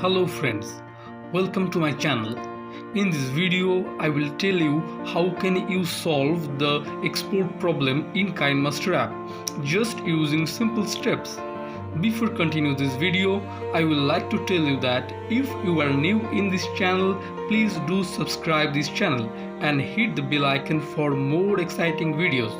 Hello friends, welcome to my channel. In this video, I will tell you how can you solve the export problem in Kinemaster app just using simple steps. Before continue this video, I would like to tell you that if you are new in this channel, please do subscribe this channel and hit the bell icon for more exciting videos.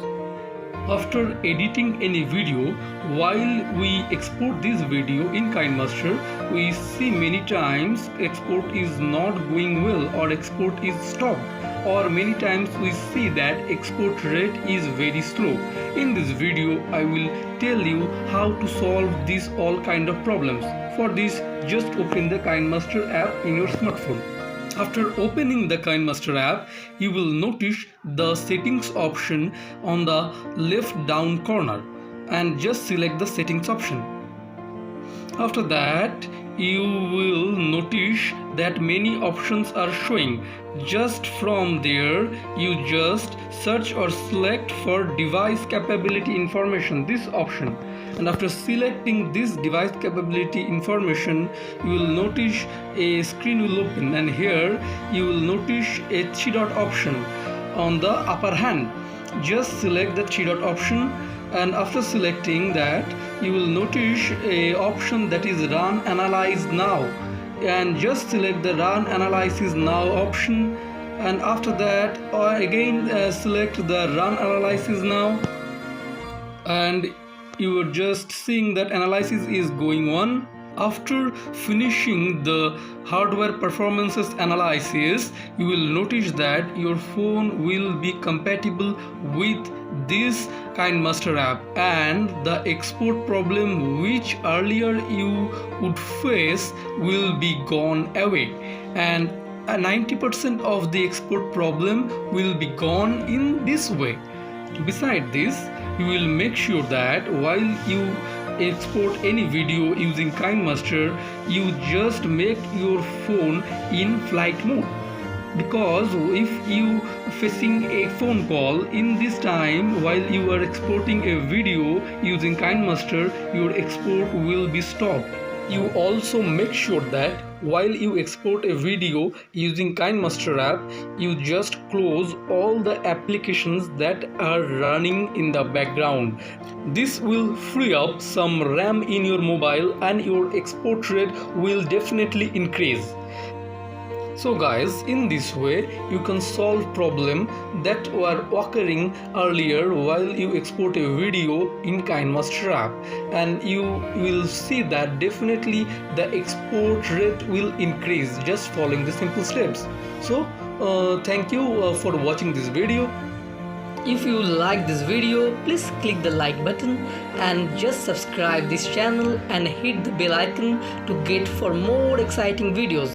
After editing any video, while we export this video in Kinemaster, we see many times export is not going well or export is stopped, or many times we see that export rate is very slow. In this video, I will tell you how to solve these all kind of problems. For this, just open the Kinemaster app in your smartphone. After opening the Kinemaster app, you will notice the settings option on the left down corner and just select the settings option. After that, you will notice that many options are showing. Just from there, you just search or select for device capability information, this option. And after selecting this device capability information, you will notice a screen will open, and here you will notice a 3-dot option on the upper hand. Just select the 3-dot option, and after selecting that, you will notice a option that is run analyze now, and just select the run analysis now option, and after that again select the run analysis now, and you are just seeing that analysis is going on. After finishing the hardware performances analysis, you will notice that your phone will be compatible with this Kinemaster app, and the export problem which earlier you would face will be gone away, and 90% of the export problem will be gone in this way. Besides this, you will make sure that while you export any video using Kinemaster, you just make your phone in flight mode, because if you facing a phone call in this time while you are exporting a video using Kinemaster, your export will be stopped. You also make sure that while you export a video using Kinemaster app, you just close all the applications that are running in the background. This will free up some RAM in your mobile, and your export rate will definitely increase. So guys, in this way you can solve problem that were occurring earlier while you export a video in Kinemaster app, and you will see that definitely the export rate will increase just following the simple steps. So thank you for watching this video. If you like this video, please click the like button and just subscribe this channel and hit the bell icon to get for more exciting videos.